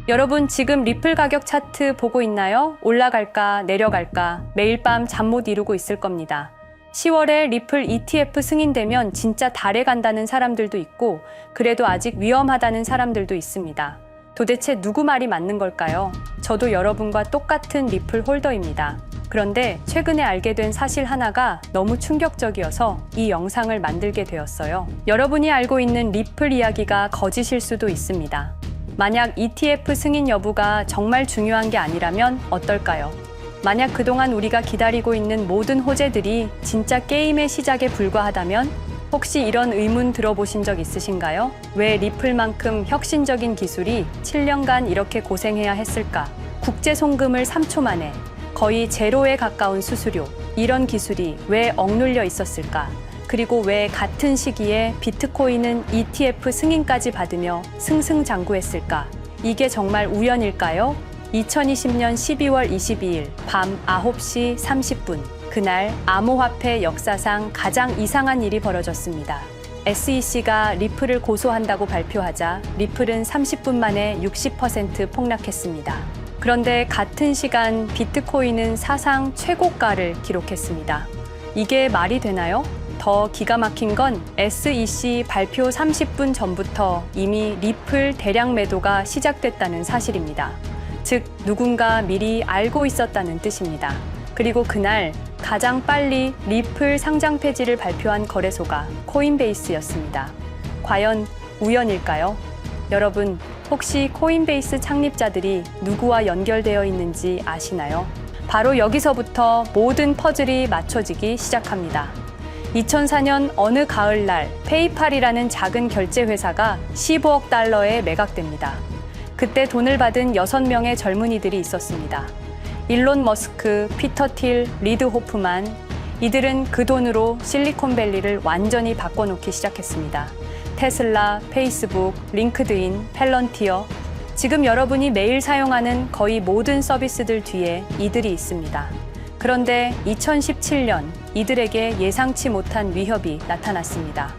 여러분 지금 리플 가격 차트 보고 있나요? 올라갈까 내려갈까 매일 밤 잠 못 이루고 있을 겁니다. 10월에 리플 ETF 승인되면 진짜 달에 간다는 사람들도 있고 그래도 아직 위험하다는 사람들도 있습니다. 도대체 누구 말이 맞는 걸까요? 저도 여러분과 똑같은 리플 홀더입니다. 그런데 최근에 알게 된 사실 하나가 너무 충격적이어서 이 영상을 만들게 되었어요. 여러분이 알고 있는 리플 이야기가 거짓일 수도 있습니다. 만약 ETF 승인 여부가 정말 중요한 게 아니라면 어떨까요? 만약 그동안 우리가 기다리고 있는 모든 호재들이 진짜 게임의 시작에 불과하다면 혹시 이런 의문 들어보신 적 있으신가요? 왜 리플만큼 혁신적인 기술이 7년간 이렇게 고생해야 했을까? 국제 송금을 3초 만에 거의 제로에 가까운 수수료, 이런 기술이 왜 억눌려 있었을까? 그리고 왜 같은 시기에 비트코인은 ETF 승인까지 받으며 승승장구했을까? 이게 정말 우연일까요? 2020년 12월 22일 밤 9시 30분 그날 암호화폐 역사상 가장 이상한 일이 벌어졌습니다. SEC가 리플을 고소한다고 발표하자 리플은 30분 만에 60% 폭락했습니다. 그런데 같은 시간 비트코인은 사상 최고가를 기록했습니다. 이게 말이 되나요? 더 기가 막힌 건 SEC 발표 30분 전부터 이미 리플 대량 매도가 시작됐다는 사실입니다. 즉, 누군가 미리 알고 있었다는 뜻입니다. 그리고 그날 가장 빨리 리플 상장 폐지를 발표한 거래소가 코인베이스였습니다. 과연 우연일까요? 여러분, 혹시 코인베이스 창립자들이 누구와 연결되어 있는지 아시나요? 바로 여기서부터 모든 퍼즐이 맞춰지기 시작합니다. 2004년 어느 가을날 페이팔이라는 작은 결제 회사가 15억 달러에 매각됩니다. 그때 돈을 받은 6명의 젊은이들이 있었습니다. 일론 머스크, 피터 틸, 리드 호프만, 이들은 그 돈으로 실리콘밸리를 완전히 바꿔놓기 시작했습니다. 테슬라, 페이스북, 링크드인, 펠런티어, 지금 여러분이 매일 사용하는 거의 모든 서비스들 뒤에 이들이 있습니다. 그런데 2017년 이들에게 예상치 못한 위협이 나타났습니다.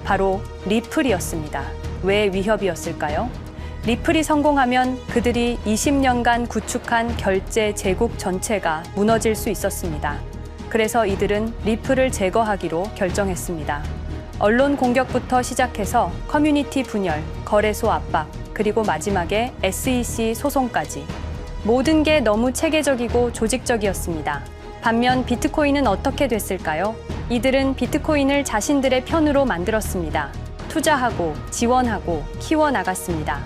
바로 리플이었습니다. 왜 위협이었을까요? 리플이 성공하면 그들이 20년간 구축한 결제 제국 전체가 무너질 수 있었습니다. 그래서 이들은 리플을 제거하기로 결정했습니다. 언론 공격부터 시작해서 커뮤니티 분열, 거래소 압박, 그리고 마지막에 SEC 소송까지. 모든 게 너무 체계적이고 조직적이었습니다. 반면 비트코인은 어떻게 됐을까요? 이들은 비트코인을 자신들의 편으로 만들었습니다. 투자하고 지원하고 키워나갔습니다.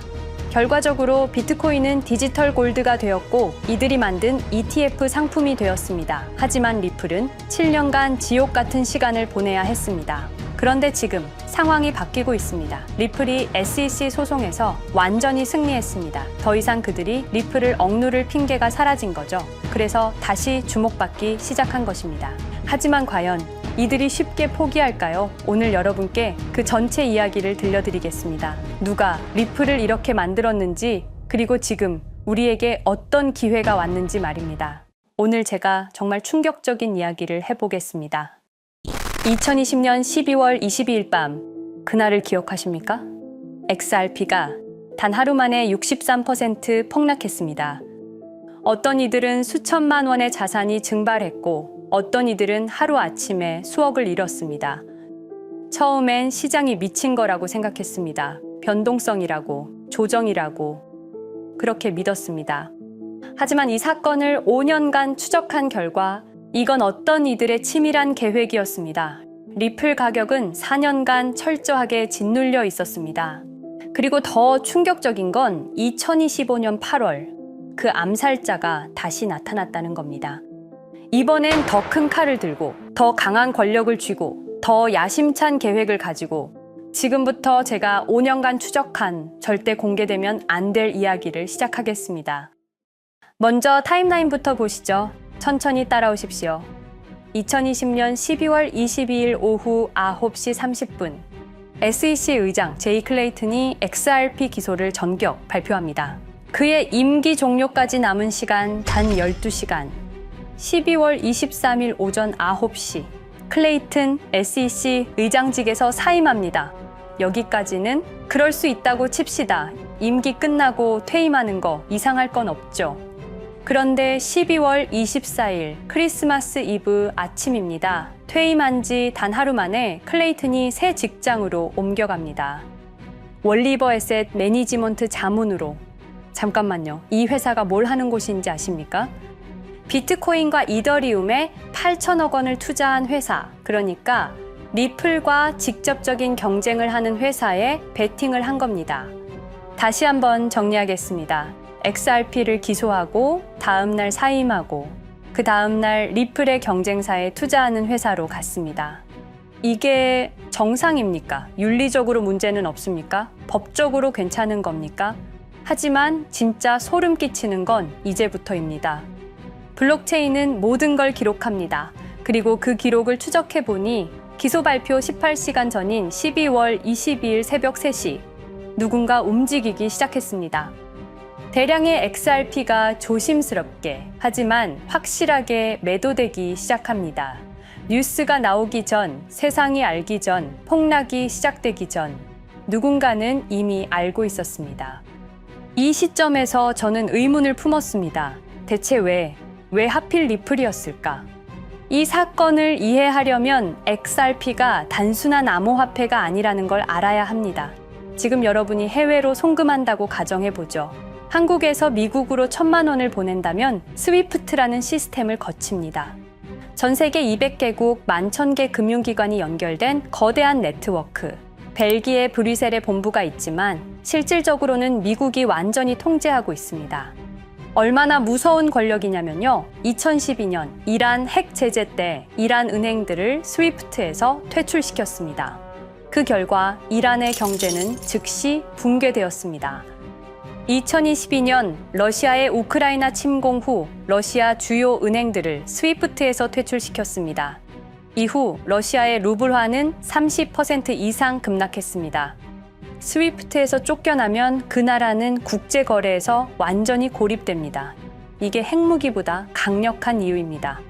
결과적으로 비트코인은 디지털 골드가 되었고 이들이 만든 ETF 상품이 되었습니다. 하지만 리플은 7년간 지옥 같은 시간을 보내야 했습니다. 그런데 지금 상황이 바뀌고 있습니다. 리플이 SEC 소송에서 완전히 승리했습니다. 더 이상 그들이 리플을 억누를 핑계가 사라진 거죠. 그래서 다시 주목받기 시작한 것입니다. 하지만 과연 이들이 쉽게 포기할까요? 오늘 여러분께 그 전체 이야기를 들려드리겠습니다. 누가 리플을 이렇게 만들었는지, 그리고 지금 우리에게 어떤 기회가 왔는지 말입니다. 오늘 제가 정말 충격적인 이야기를 해보겠습니다. 2020년 12월 22일 밤, 그날을 기억하십니까? XRP가 단 하루 만에 63% 폭락했습니다. 어떤 이들은 수천만 원의 자산이 증발했고 어떤 이들은 하루아침에 수억을 잃었습니다. 처음엔 시장이 미친 거라고 생각했습니다. 변동성이라고, 조정이라고 그렇게 믿었습니다. 하지만 이 사건을 5년간 추적한 결과 이건 어떤 이들의 치밀한 계획이었습니다. 리플 가격은 4년간 철저하게 짓눌려 있었습니다. 그리고 더 충격적인 건 2025년 8월 그 암살자가 다시 나타났다는 겁니다. 이번엔 더 큰 칼을 들고 더 강한 권력을 쥐고 더 야심찬 계획을 가지고 지금부터 제가 5년간 추적한 절대 공개되면 안 될 이야기를 시작하겠습니다. 먼저 타임라인부터 보시죠. 천천히 따라오십시오. 2020년 12월 22일 오후 9시 30분 SEC 의장 제이 클레이튼이 XRP 기소를 전격 발표합니다. 그의 임기 종료까지 남은 시간 단 12시간. 12월 23일 오전 9시 클레이튼 SEC 의장직에서 사임합니다. 여기까지는 그럴 수 있다고 칩시다. 임기 끝나고 퇴임하는 거 이상할 건 없죠. 그런데 12월 24일 크리스마스 이브 아침입니다. 퇴임한 지 단 하루 만에 클레이튼이 새 직장으로 옮겨갑니다. 월리버 에셋 매니지먼트 자문으로. 잠깐만요. 이 회사가 뭘 하는 곳인지 아십니까? 비트코인과 이더리움에 8천억 원을 투자한 회사, 그러니까 리플과 직접적인 경쟁을 하는 회사에 베팅을 한 겁니다. 다시 한번 정리하겠습니다. XRP를 기소하고 다음날 사임하고 그 다음날 리플의 경쟁사에 투자하는 회사로 갔습니다. 이게 정상입니까? 윤리적으로 문제는 없습니까? 법적으로 괜찮은 겁니까? 하지만 진짜 소름 끼치는 건 이제부터입니다. 블록체인은 모든 걸 기록합니다. 그리고 그 기록을 추적해 보니 기소 발표 18시간 전인 12월 22일 새벽 3시 누군가 움직이기 시작했습니다. 대량의 XRP가 조심스럽게 하지만 확실하게 매도되기 시작합니다. 뉴스가 나오기 전, 세상이 알기 전, 폭락이 시작되기 전 누군가는 이미 알고 있었습니다. 이 시점에서 저는 의문을 품었습니다. 대체 왜 하필 리플이었을까? 이 사건을 이해하려면 XRP가 단순한 암호화폐가 아니라는 걸 알아야 합니다. 지금 여러분이 해외로 송금한다고 가정해보죠. 한국에서 미국으로 1,000만 원을 보낸다면 스위프트라는 시스템을 거칩니다. 전 세계 200개국 11,000개 금융기관이 연결된 거대한 네트워크. 벨기에 브뤼셀에 본부가 있지만 실질적으로는 미국이 완전히 통제하고 있습니다. 얼마나 무서운 권력이냐면요. 2012년 이란 핵 제재 때 이란 은행들을 스위프트에서 퇴출시켰습니다. 그 결과 이란의 경제는 즉시 붕괴되었습니다. 2022년 러시아의 우크라이나 침공 후 러시아 주요 은행들을 스위프트에서 퇴출시켰습니다. 이후 러시아의 루블화는 30% 이상 급락했습니다. 스위프트에서 쫓겨나면 그 나라는 국제거래에서 완전히 고립됩니다. 이게 핵무기보다 강력한 이유입니다.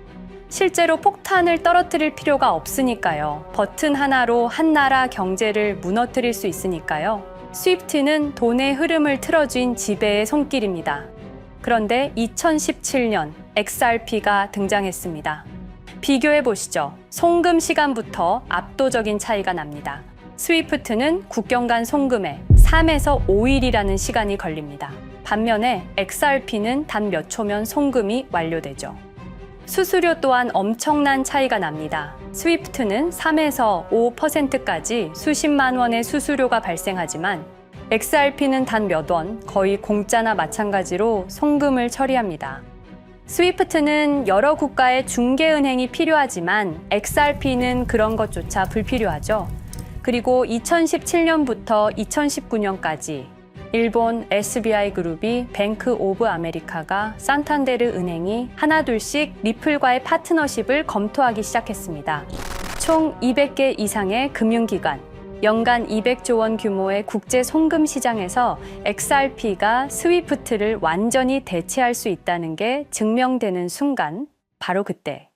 실제로 폭탄을 떨어뜨릴 필요가 없으니까요. 버튼 하나로 한 나라 경제를 무너뜨릴 수 있으니까요. 스위프트는 돈의 흐름을 틀어쥔 지배의 손길입니다. 그런데 2017년 XRP가 등장했습니다. 비교해 보시죠. 송금 시간부터 압도적인 차이가 납니다. 스위프트는 국경 간 송금에 3에서 5일이라는 시간이 걸립니다. 반면에 XRP는 단 몇 초면 송금이 완료되죠. 수수료 또한 엄청난 차이가 납니다. 스위프트는 3에서 5%까지 수십만 원의 수수료가 발생하지만 XRP는 단 몇 원, 거의 공짜나 마찬가지로 송금을 처리합니다. 스위프트는 여러 국가의 중개은행이 필요하지만 XRP는 그런 것조차 불필요하죠. 그리고 2017년부터 2019년까지 일본 SBI 그룹이 뱅크 오브 아메리카가 산탄데르 은행이 하나둘씩 리플과의 파트너십을 검토하기 시작했습니다. 총 200개 이상의 금융기관, 연간 200조 원 규모의 국제 송금 시장에서 XRP가 스위프트를 완전히 대체할 수 있다는 게 증명되는 순간, 바로 그때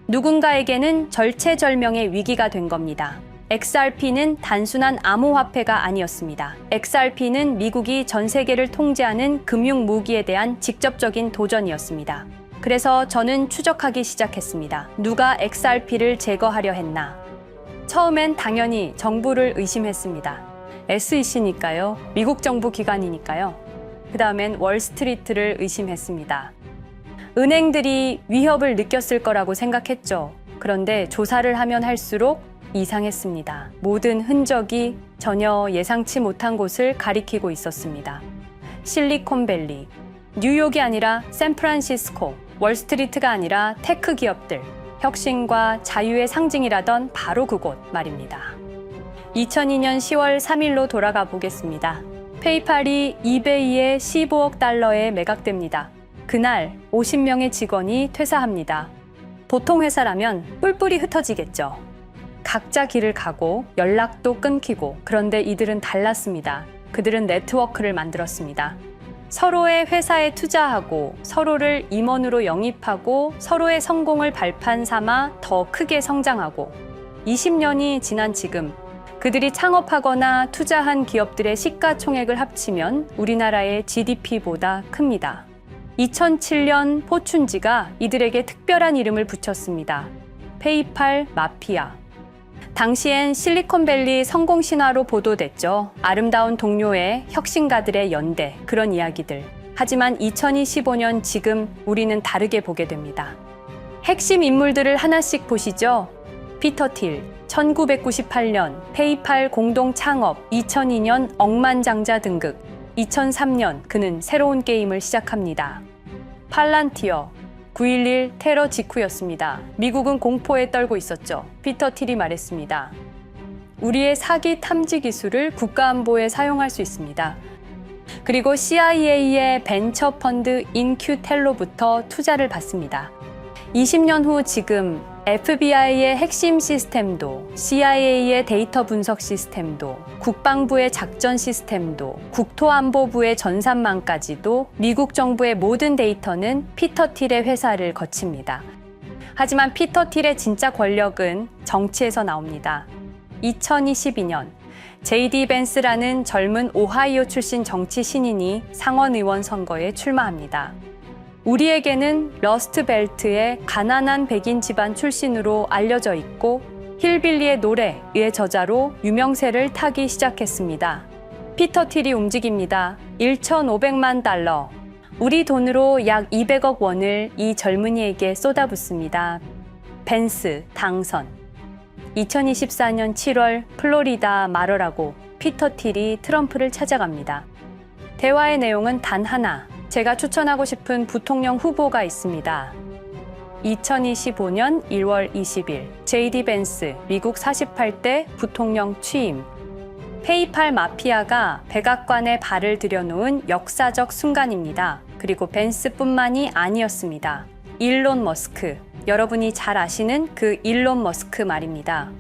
누군가에게는 절체절명의 위기가 된 겁니다. XRP는 단순한 암호화폐가 아니었습니다. XRP는 미국이 전 세계를 통제하는 금융 무기에 대한 직접적인 도전이었습니다. 그래서 저는 추적하기 시작했습니다. 누가 XRP를 제거하려 했나? 처음엔 당연히 정부를 의심했습니다. SEC니까요. 미국 정부 기관이니까요. 그 다음엔 월스트리트를 의심했습니다. 은행들이 위협을 느꼈을 거라고 생각했죠. 그런데 조사를 하면 할수록 이상했습니다. 모든 흔적이 전혀 예상치 못한 곳을 가리키고 있었습니다. 실리콘밸리, 뉴욕이 아니라 샌프란시스코, 월스트리트가 아니라 테크 기업들, 혁신과 자유의 상징이라던 바로 그곳 말입니다. 2002년 10월 3일로 돌아가 보겠습니다. 페이팔이 이베이에 15억 달러에 매각됩니다. 그날 50명의 직원이 퇴사합니다. 보통 회사라면 뿔뿔이 흩어지겠죠. 각자 길을 가고 연락도 끊기고, 그런데 이들은 달랐습니다. 그들은 네트워크를 만들었습니다. 서로의 회사에 투자하고 서로를 임원으로 영입하고 서로의 성공을 발판 삼아 더 크게 성장하고 20년이 지난 지금 그들이 창업하거나 투자한 기업들의 시가총액을 합치면 우리나라의 GDP보다 큽니다. 2007년 포춘지가 이들에게 특별한 이름을 붙였습니다. 페이팔 마피아. 당시엔 실리콘밸리 성공 신화로 보도됐죠. 아름다운 동료의 혁신가들의 연대, 그런 이야기들. 하지만 2025년 지금 우리는 다르게 보게 됩니다. 핵심 인물들을 하나씩 보시죠. 피터 틸, 1998년 페이팔 공동 창업, 2002년 억만장자 등극, 2003년 그는 새로운 게임을 시작합니다. 팔란티어, 9.11 테러 직후였습니다. 미국은 공포에 떨고 있었죠. 피터 틸이 말했습니다. 우리의 사기 탐지 기술을 국가안보에 사용할 수 있습니다. 그리고 CIA의 벤처 펀드 인큐텔로부터 투자를 받습니다. 20년 후 지금 FBI의 핵심 시스템도, CIA의 데이터 분석 시스템도, 국방부의 작전 시스템도, 국토안보부의 전산망까지도 미국 정부의 모든 데이터는 피터 틸의 회사를 거칩니다. 하지만 피터 틸의 진짜 권력은 정치에서 나옵니다. 2022년 JD 벤스라는 젊은 오하이오 출신 정치 신인이 상원의원 선거에 출마합니다. 우리에게는 러스트벨트의 가난한 백인 집안 출신으로 알려져 있고 힐빌리의 노래의 저자로 유명세를 타기 시작했습니다. 피터 틸이 움직입니다. 1,500만 달러, 우리 돈으로 약 200억 원을 이 젊은이에게 쏟아붓습니다. 벤스 당선. 2024년 7월 플로리다 마러라고 피터 틸이 트럼프를 찾아갑니다. 대화의 내용은 단 하나. 제가 추천하고 싶은 부통령 후보가 있습니다. 2025년 1월 20일 JD 벤스 미국 48대 부통령 취임. 페이팔 마피아가 백악관에 발을 들여놓은 역사적 순간입니다. 그리고 벤스뿐만이 아니었습니다. 일론 머스크, 여러분이 잘 아시는 그 일론 머스크 말입니다.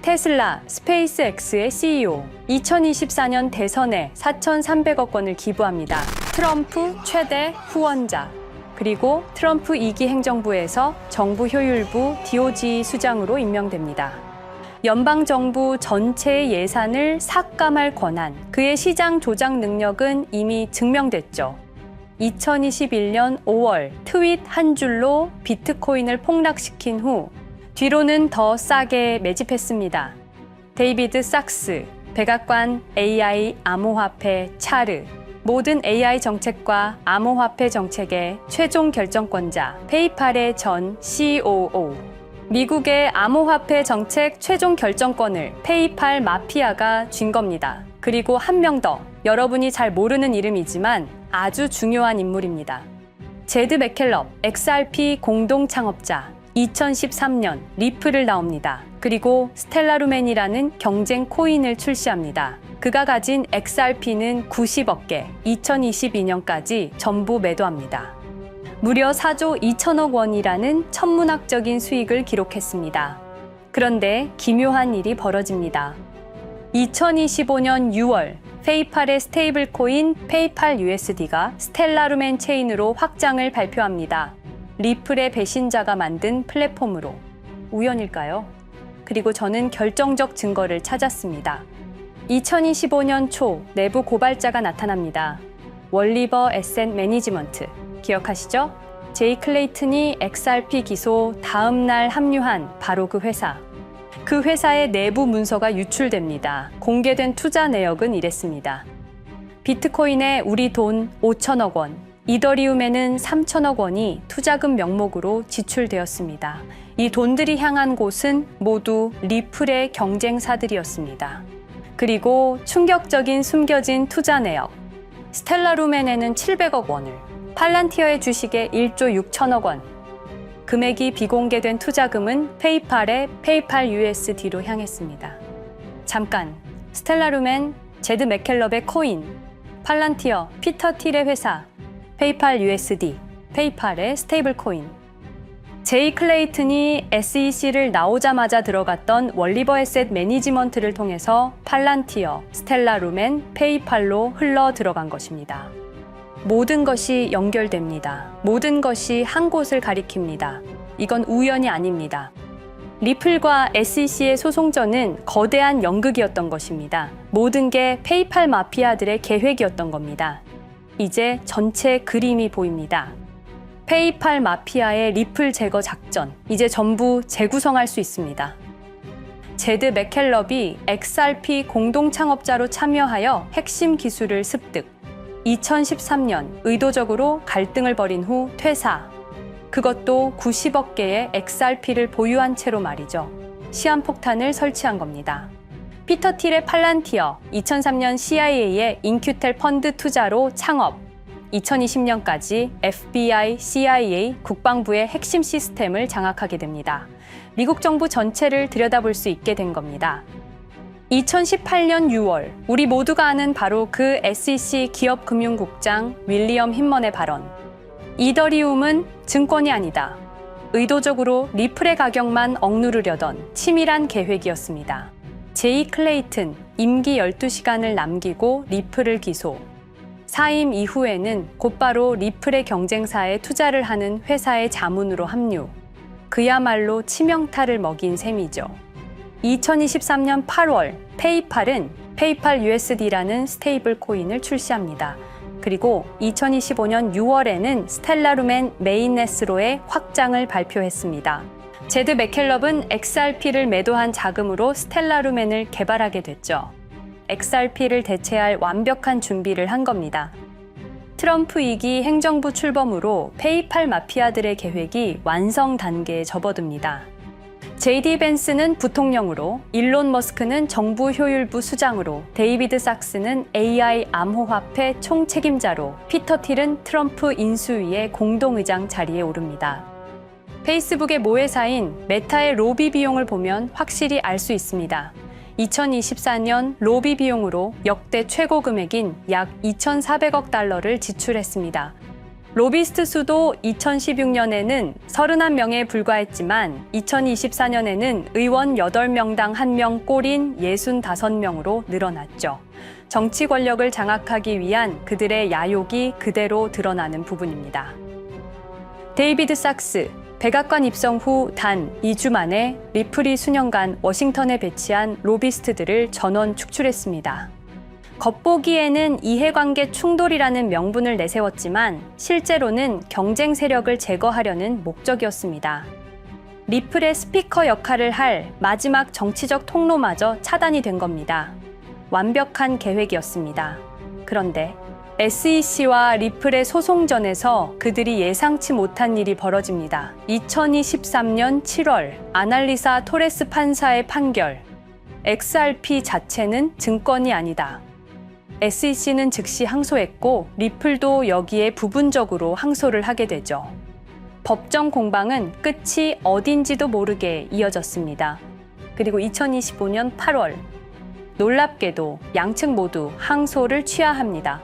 테슬라, 스페이스X의 CEO, 2024년 대선에 4,300억 원을 기부합니다. 트럼프 최대 후원자, 그리고 트럼프 2기 행정부에서 정부 효율부 DOJ 수장으로 임명됩니다. 연방정부 전체의 예산을 삭감할 권한, 그의 시장 조작 능력은 이미 증명됐죠. 2021년 5월 트윗 한 줄로 비트코인을 폭락시킨 후 뒤로는 더 싸게 매집했습니다. 데이비드 sak스, 백악관 AI 암호화폐 차르, 모든 AI 정책과 암호화폐 정책의 최종 결정권자, 페이팔의 전 COO. 미국의 암호화폐 정책 최종 결정권을 페이팔 마피아가 쥔 겁니다. 그리고 한 명 더, 여러분이 잘 모르는 이름이지만 아주 중요한 인물입니다. 제드 맥켈럽, XRP 공동 창업자, 2013년 리플을 나옵니다. 그리고 스텔라루멘이라는 경쟁 코인을 출시합니다. 그가 가진 XRP는 90억 개, 2022년까지 전부 매도합니다. 무려 4조 2천억 원이라는 천문학적인 수익을 기록했습니다. 그런데 기묘한 일이 벌어집니다. 2025년 6월 페이팔의 스테이블 코인 페이팔 USD가 스텔라루멘 체인으로 확장을 발표합니다. 리플의 배신자가 만든 플랫폼으로. 우연일까요? 그리고 저는 결정적 증거를 찾았습니다. 2025년 초 내부 고발자가 나타납니다. 월리버 에셋 매니지먼트. 기억하시죠? 제이 클레이튼이 XRP 기소 다음 날 합류한 바로 그 회사. 그 회사의 내부 문서가 유출됩니다. 공개된 투자 내역은 이랬습니다. 비트코인에 우리 돈 5천억 원, 이더리움에는 3천억 원이 투자금 명목으로 지출되었습니다. 이 돈들이 향한 곳은 모두 리플의 경쟁사들이었습니다. 그리고 충격적인 숨겨진 투자 내역. 스텔라루멘에는 700억 원을, 팔란티어의 주식에 1조 6천억 원, 금액이 비공개된 투자금은 페이팔의 페이팔 USD로 향했습니다. 잠깐, 스텔라루멘, 제드 맥켈럽의 코인, 팔란티어, 피터 틸의 회사, 페이팔 USD, 페이팔의 스테이블 코인. 제이 클레이튼이 SEC를 나오자마자 들어갔던 월리버 에셋 매니지먼트를 통해서 팔란티어, 스텔라루멘, 페이팔로 흘러 들어간 것입니다. 모든 것이 연결됩니다. 모든 것이 한 곳을 가리킵니다. 이건 우연이 아닙니다. 리플과 SEC의 소송전은 거대한 연극이었던 것입니다. 모든 게 페이팔 마피아들의 계획이었던 겁니다. 이제 전체 그림이 보입니다. 페이팔 마피아의 리플 제거 작전, 이제 전부 재구성할 수 있습니다. 제드 맥켈럽이 XRP 공동 창업자로 참여하여 핵심 기술을 습득. 2013년 의도적으로 갈등을 벌인 후 퇴사. 그것도 90억 개의 XRP를 보유한 채로 말이죠. 시한폭탄을 설치한 겁니다. 피터 틸의 팔란티어, 2003년 CIA의 인큐텔 펀드 투자로 창업, 2020년까지 FBI, CIA, 국방부의 핵심 시스템을 장악하게 됩니다. 미국 정부 전체를 들여다볼 수 있게 된 겁니다. 2018년 6월, 우리 모두가 아는 바로 그 SEC 기업금융국장 윌리엄 힌먼의 발언. 이더리움은 증권이 아니다. 의도적으로 리플의 가격만 억누르려던 치밀한 계획이었습니다. 제이 클레이튼, 임기 12시간을 남기고 리플을 기소. 사임 이후에는 곧바로 리플의 경쟁사에 투자를 하는 회사의 자문으로 합류. 그야말로 치명타를 먹인 셈이죠. 2023년 8월, 페이팔은 페이팔 USD라는 스테이블 코인을 출시합니다. 그리고 2025년 6월에는 스텔라룸앤 메인넷으로의 확장을 발표했습니다. 제드 맥켈럽은 XRP를 매도한 자금으로 스텔라룸앤을 개발하게 됐죠. XRP를 대체할 완벽한 준비를 한 겁니다. 트럼프 2기 행정부 출범으로 페이팔 마피아들의 계획이 완성 단계에 접어듭니다. JD 벤스는 부통령으로, 일론 머스크는 정부 효율부 수장으로, 데이비드 sak스는 AI 암호화폐 총책임자로, 피터 틸은 트럼프 인수위의 공동의장 자리에 오릅니다. 페이스북의 모회사인 메타의 로비 비용을 보면 확실히 알 수 있습니다. 2024년 로비 비용으로 역대 최고 금액인 약 2,400억 달러를 지출했습니다. 로비스트 수도 2016년에는 31명에 불과했지만 2024년에는 의원 8명당 1명 꼴인 65명으로 늘어났죠. 정치 권력을 장악하기 위한 그들의 야욕이 그대로 드러나는 부분입니다. 데이비드 sak스, 백악관 입성 후 단 2주 만에 리플이 수년간 워싱턴에 배치한 로비스트들을 전원 축출했습니다. 겉보기에는 이해관계 충돌이라는 명분을 내세웠지만 실제로는 경쟁 세력을 제거하려는 목적이었습니다. 리플의 스피커 역할을 할 마지막 정치적 통로마저 차단이 된 겁니다. 완벽한 계획이었습니다. 그런데 SEC와 리플의 소송전에서 그들이 예상치 못한 일이 벌어집니다. 2023년 7월 아날리사 토레스 판사의 판결. XRP 자체는 증권이 아니다. SEC는 즉시 항소했고 리플도 여기에 부분적으로 항소를 하게 되죠. 법정 공방은 끝이 어딘지도 모르게 이어졌습니다. 그리고 2025년 8월 놀랍게도 양측 모두 항소를 취하합니다.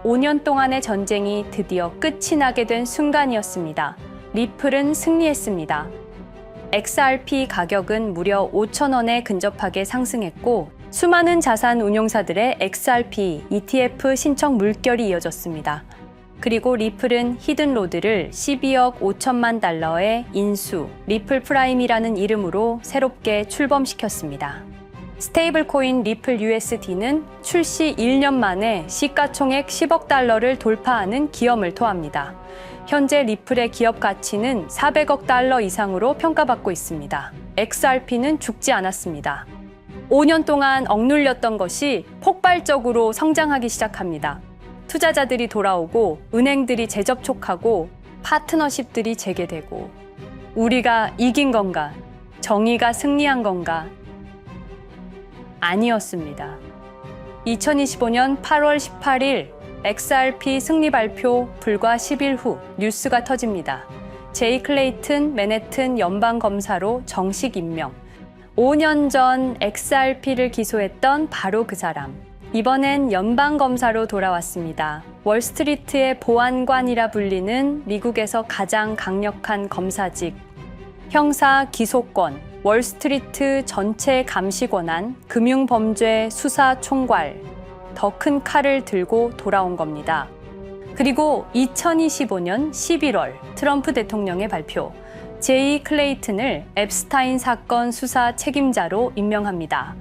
5년 동안의 전쟁이 드디어 끝이 나게 된 순간이었습니다. 리플은 승리했습니다. XRP 가격은 무려 5,000원에 근접하게 상승했고 수많은 자산 운용사들의 XRP, ETF 신청 물결이 이어졌습니다. 그리고 리플은 히든로드를 12억 5천만 달러의 인수, 리플 프라임이라는 이름으로 새롭게 출범시켰습니다. 스테이블 코인 리플 USD는 출시 1년 만에 시가총액 10억 달러를 돌파하는 기염을 토합니다. 현재 리플의 기업 가치는 400억 달러 이상으로 평가받고 있습니다. XRP는 죽지 않았습니다. 5년 동안 억눌렸던 것이 폭발적으로 성장하기 시작합니다. 투자자들이 돌아오고 은행들이 재접촉하고 파트너십들이 재개되고 우리가 이긴 건가? 정의가 승리한 건가? 아니었습니다. 2025년 8월 18일 XRP 승리 발표 불과 10일 후 뉴스가 터집니다. 제이 클레이튼 맨해튼 연방검사로 정식 임명. 5년 전 XRP를 기소했던 바로 그 사람. 이번엔 연방검사로 돌아왔습니다. 월스트리트의 보안관이라 불리는 미국에서 가장 강력한 검사직. 형사 기소권, 월스트리트 전체 감시 권한, 금융범죄 수사 총괄. 더 큰 칼을 들고 돌아온 겁니다. 그리고 2025년 11월 트럼프 대통령의 발표. 제이 클레이튼을 앱스타인 사건 수사 책임자로 임명합니다.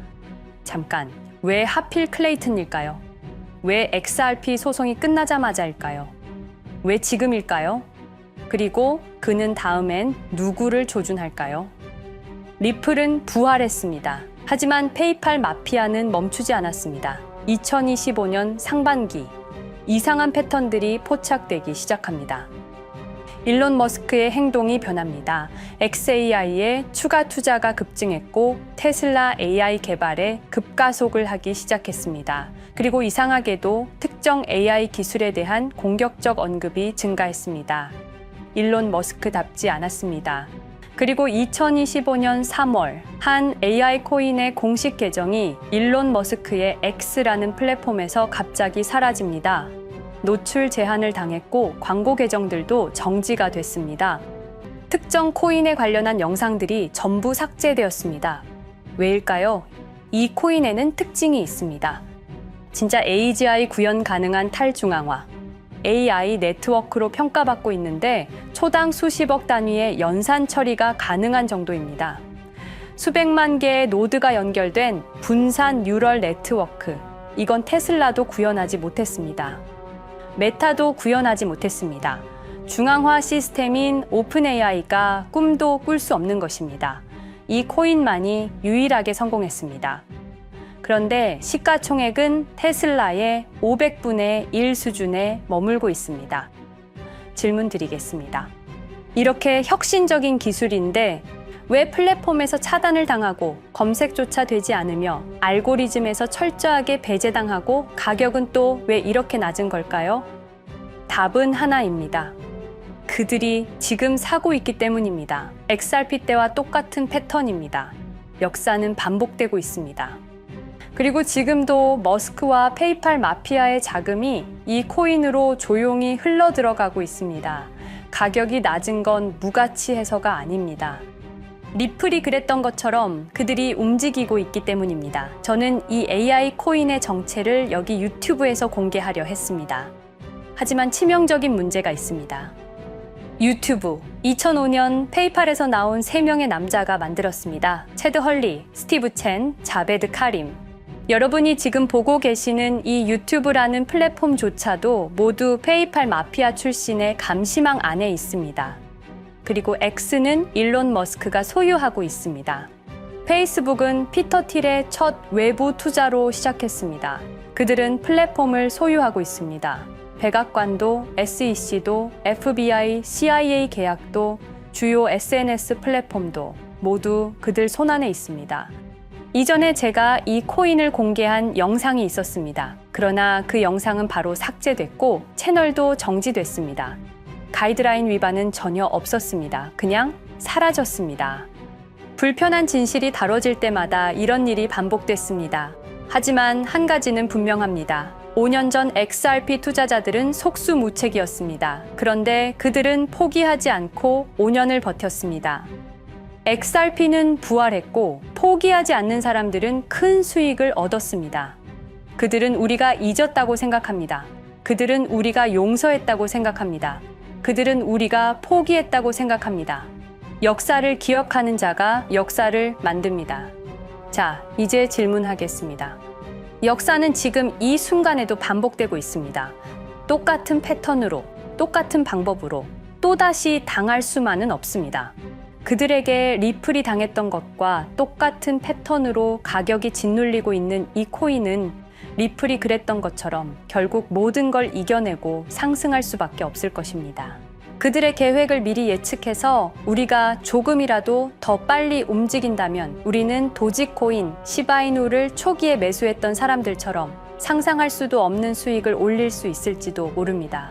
잠깐, 왜 하필 클레이튼일까요? 왜 XRP 소송이 끝나자마자일까요? 왜 지금일까요? 그리고 그는 다음엔 누구를 조준할까요? 리플은 부활했습니다. 하지만 페이팔 마피아는 멈추지 않았습니다. 2025년 상반기, 이상한 패턴들이 포착되기 시작합니다. 일론 머스크의 행동이 변합니다. xAI에 추가 투자가 급증했고 테슬라 AI 개발에 급가속을 하기 시작했습니다. 그리고 이상하게도 특정 AI 기술에 대한 공격적 언급이 증가했습니다. 일론 머스크답지 않았습니다. 그리고 2025년 3월 한 AI 코인의 공식 계정이 일론 머스크의 X라는 플랫폼에서 갑자기 사라집니다. 노출 제한을 당했고 광고 계정들도 정지가 됐습니다. 특정 코인에 관련한 영상들이 전부 삭제되었습니다. 왜일까요? 이 코인에는 특징이 있습니다. 진짜 AGI 구현 가능한 탈중앙화, AI 네트워크로 평가받고 있는데 초당 수십억 단위의 연산 처리가 가능한 정도입니다. 수백만 개의 노드가 연결된 분산 뉴럴 네트워크, 이건 테슬라도 구현하지 못했습니다. 메타도 구현하지 못했습니다. 중앙화 시스템인 오픈 AI가 꿈도 꿀 수 없는 것입니다. 이 코인만이 유일하게 성공했습니다. 그런데 시가총액은 테슬라의 500분의 1 수준에 머물고 있습니다. 질문 드리겠습니다. 이렇게 혁신적인 기술인데 왜 플랫폼에서 차단을 당하고 검색조차 되지 않으며 알고리즘에서 철저하게 배제당하고 가격은 또 왜 이렇게 낮은 걸까요? 답은 하나입니다. 그들이 지금 사고 있기 때문입니다. XRP 때와 똑같은 패턴입니다. 역사는 반복되고 있습니다. 그리고 지금도 머스크와 페이팔 마피아의 자금이 이 코인으로 조용히 흘러 들어가고 있습니다. 가격이 낮은 건 무가치해서가 아닙니다. 리플이 그랬던 것처럼 그들이 움직이고 있기 때문입니다. 저는 이 AI 코인의 정체를 여기 유튜브에서 공개하려 했습니다. 하지만 치명적인 문제가 있습니다. 유튜브, 2005년 페이팔에서 나온 3명의 남자가 만들었습니다. 체드 헐리, 스티브 첸, 자베드 카림. 여러분이 지금 보고 계시는 이 유튜브라는 플랫폼조차도 모두 페이팔 마피아 출신의 감시망 안에 있습니다. 그리고 X는 일론 머스크가 소유하고 있습니다. 페이스북은 피터 틸의 첫 외부 투자로 시작했습니다. 그들은 플랫폼을 소유하고 있습니다. 백악관도, SEC도, FBI, CIA 계약도, 주요 SNS 플랫폼도 모두 그들 손안에 있습니다. 이전에 제가 이 코인을 공개한 영상이 있었습니다. 그러나 그 영상은 바로 삭제됐고 채널도 정지됐습니다. 가이드라인 위반은 전혀 없었습니다. 그냥 사라졌습니다. 불편한 진실이 다뤄질 때마다 이런 일이 반복됐습니다. 하지만 한 가지는 분명합니다. 5년 전 XRP 투자자들은 속수무책이었습니다. 그런데 그들은 포기하지 않고 5년을 버텼습니다. XRP는 부활했고 포기하지 않는 사람들은 큰 수익을 얻었습니다. 그들은 우리가 잊었다고 생각합니다. 그들은 우리가 용서했다고 생각합니다. 그들은 우리가 포기했다고 생각합니다. 역사를 기억하는 자가 역사를 만듭니다. 자, 이제 질문하겠습니다. 역사는 지금 이 순간에도 반복되고 있습니다. 똑같은 패턴으로, 똑같은 방법으로 또다시 당할 수만은 없습니다. 그들에게 리플이 당했던 것과 똑같은 패턴으로 가격이 짓눌리고 있는 이 코인은 리플이 그랬던 것처럼 결국 모든 걸 이겨내고 상승할 수밖에 없을 것입니다. 그들의 계획을 미리 예측해서 우리가 조금이라도 더 빨리 움직인다면 우리는 도지코인, 시바이누를 초기에 매수했던 사람들처럼 상상할 수도 없는 수익을 올릴 수 있을지도 모릅니다.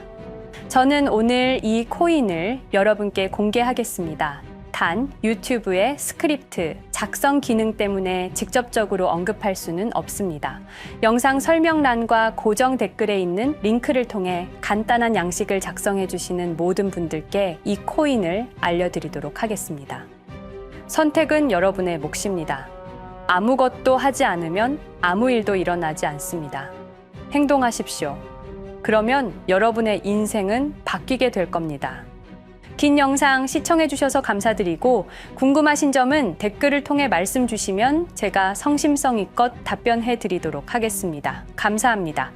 저는 오늘 이 코인을 여러분께 공개하겠습니다. 단, 유튜브의 스크립트, 작성 기능 때문에 직접적으로 언급할 수는 없습니다. 영상 설명란과 고정 댓글에 있는 링크를 통해 간단한 양식을 작성해 주시는 모든 분들께 이 코인을 알려드리도록 하겠습니다. 선택은 여러분의 몫입니다. 아무것도 하지 않으면 아무 일도 일어나지 않습니다. 행동하십시오. 그러면 여러분의 인생은 바뀌게 될 겁니다. 긴 영상 시청해주셔서 감사드리고 궁금하신 점은 댓글을 통해 말씀 주시면 제가 성심성의껏 답변해 드리도록 하겠습니다. 감사합니다.